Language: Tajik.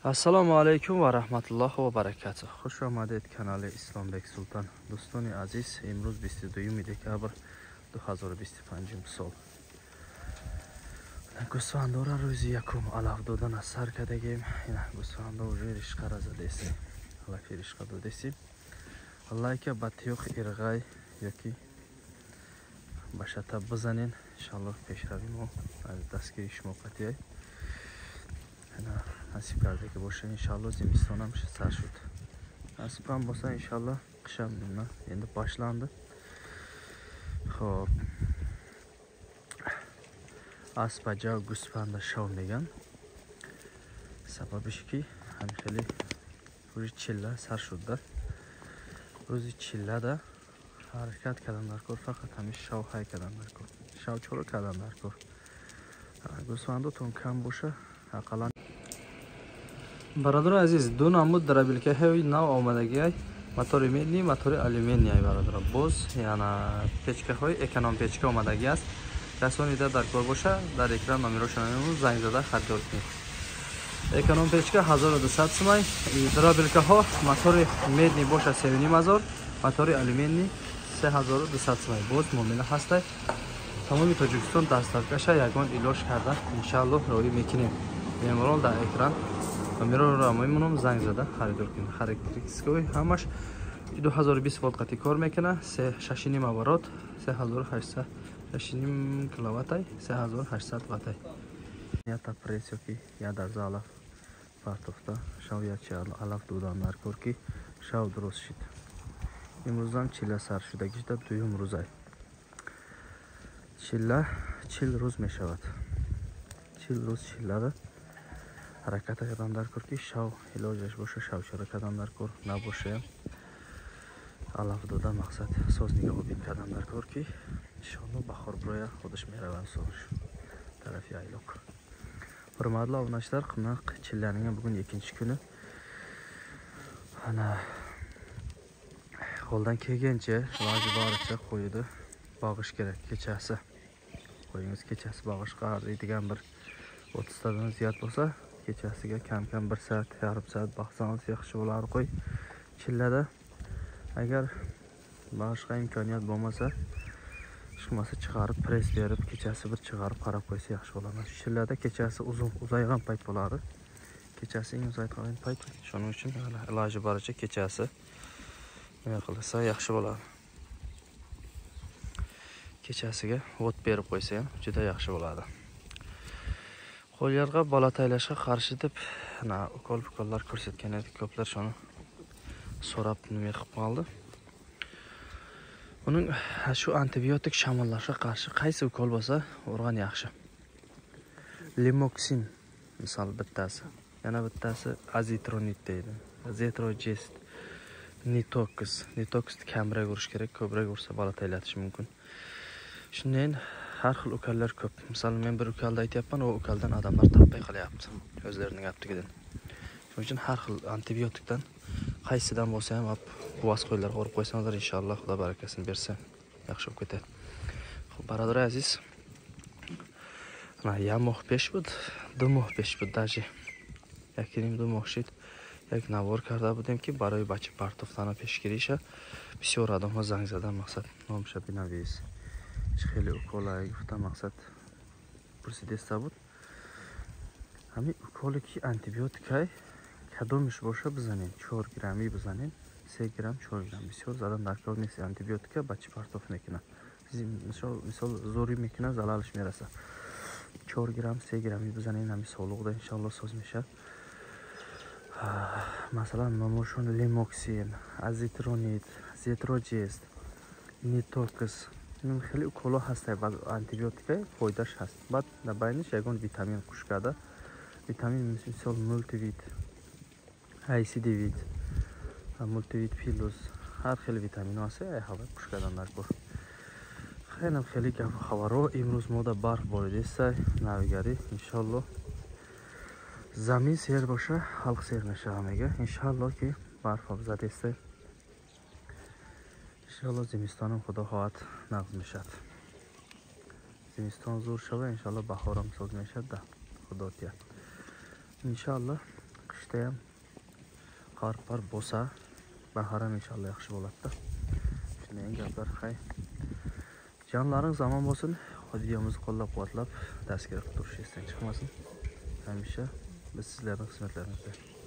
Assalomu alaykum va rahmatullohi va barakatuh. Xush omaded kanali Islombek Sultan. Do'stoni aziz, imroz 22 dekabr 2025 sol. Гӯсфандора рӯзи якум алаф додан аз сар кардагем. Гӯсфандо уже ришқа разадеси. Алаки ришқа додеси. Лайка ба тиёх ирғай ёки ба шата бизанен. Иншаллоҳ пешравӣ мо аз дастгири шумо қатъияй. Насиб карда ки боша иншаллоҳ зимистонам сар шуд. Насибам боса иншаллоҳ қишам энди башланди. Хоб аспа ҷав гӯсфанда шав меган. Сабабиш ки ҳами хеле рӯзи чилла сар шудда. Рӯзи чиллада ҳаракат кардан дар кор, фақат ҳами шав ҳай кардан дар кор. Шав чоро кардан дар кор. Гӯсфандотон кам боша ақаллан. Бародарон азиз, ду намуд драбилкаҳои нав омадагиай. Мотори медни, мотори алюминий бародарон. Боз яна печкаҳои эконом печка омадаги аст. Касони дар кор боша, дар экран номерошон занг зада харидор кунед. Эконом печка 1200 сомай. Драбилкаҳо мотори медни боша 3500, мотори алюминий 3200 сомай. Боз муомила ҳастай. Тамоми Тоҷикистон дастаркаша ягон илоҷ карда иншаллоҳ роӣ мекунем. Беморол дар экран номероро мемонам, занг зада харидор кунед. Характеристикаҳои ҳамаш 2020 вольт қати кор мекуна, 6.5 оборот, 3800 6.5 киловаттай, 3800 ваттай. Ята пресс ёки я дар залаф партофта шав ячи алаф додан дар кор ки шав дуруст шид. Имрӯзам чилла сар шудагишда дуюм рӯзай. Чилла 40 рӯз мешавад. 40 рӯз чиллада ҳаракат кардан дар кор ки шав илоҷаш боша, шавчара кардан дар кор набошаям. алаф дода мақсад соз нигоҳубин кардан дар кор ки иншоаллоҳ бахорброя худаш меравад сош тарафи айлоқ. Ҳурматлы обуначилар, қимнақ чилланига бугун екинчи куни. Ана қолдан келгенча илоҷи барича қоюда бағыш керек. Кечаси қоюңиз, кечаси бағышқа арзийдиган bir 30 тадан зиёд bo'lsa, kechasiga kam 1 soat, yarim soat baqsangiz yaxshi bo'lar qo'y. Chillada agar boshqa imkoniyat bo'lmasa, chiqmasa chiqarib press berib, kechasi bir chiqarib qarab qo'ysa yaxshi bo'ladi. Chillada kechasi uzaygan payt bo'ladi. Kechasi eng uzaygan payt, shuning uchun iloji boricha kechasi nima qilsa yaxshi bo'ladi. Kechasiga o't berib qo'ysa ham juda yaxshi bo'ladi. Qo'llarga bola taylashga qarshi deb ukol-pukollar ko'rsatgan edik. Ko'plar shuni so'rab nima qilib qoldi. Uning shu antibiotik shamollashga qarshi qaysi ukol bo'lsa, urgan yaxshi. Limoxin misol bittasi, yana bittasi azitronit deydi. Zetrogest, Nitox. Nitoxni kamroq urish kerak, ko'proq ursa bola taylatish mumkin. Shundan har xil ukollar ko'p. Misol men bir ukolda aytyapman, u ukoldan odamlar tabbay qilyapti o'zlarining aptigidan. Shuning uchun har xil antibiotikdan qaysidan bo'lsa ham buvas qo'ylarga urib qo'ysangiz inshaalloh Xudo barakasini bersa yaxshi bo'lib ketadi. Xo'p, barodar aziz. Я мог пеш буд, думох пеш буд даже. Якирим думох шид. Як навор карда будем ки барои бача партофтана пешгириша бисёр одамҳо занг задан мақсад номша бинавис. خیلی اکولایی گفتم مقصد پرسیدسته بود. همین اکولی که آنتیبیوتیکای کدومش باشه بزنین. 4 گرمی بزنین. 3 گرم 4 گرم بسیار زدن در کار نیست. آنتیبیوتیکا بچه پرتوف میکنه. مثال زوری میکنه زلالش میرسه. 4 گرم 3 گرمی بزنین همین سالوق ده انشالله ساز میشه. مثلا نموشون لیموکسین، ازیترونیت، زیتروجست، نیتوکس این خیلی اوکولا هسته بعد آنتیبیوتیک فایدهش هست. بعد در بینش یگان ویتامین خوش کرده. ویتامین مثل مولتیویت، آیسیدیویت، مولتیویت پیلوس، هر خیلی ویتامین هست. ای هوا خوش کردن در کور. خیلی خبرها امروز ما در برف باریده است. نویگری انشالله زمین سیر باشه، خلق سیر نشه همه. انشالله که برف زده است. انشالله زمستانم خدا خواهد نقض میشد. زمستان زور شده انشالله بهارم ساز میشد ده خدا تیاد. انشالله qishda ham qor bo'lsa, bahor ham inshaalloh yaxshi bo'ladi-da. Shunday gaplar. Hay. Jonlaringiz omon bo'lsin. Videomizni qo'llab-quvvatlab, tasvirga turish esdan chiqmasin. Hamisha biz sizlarning xizmatlaringizda.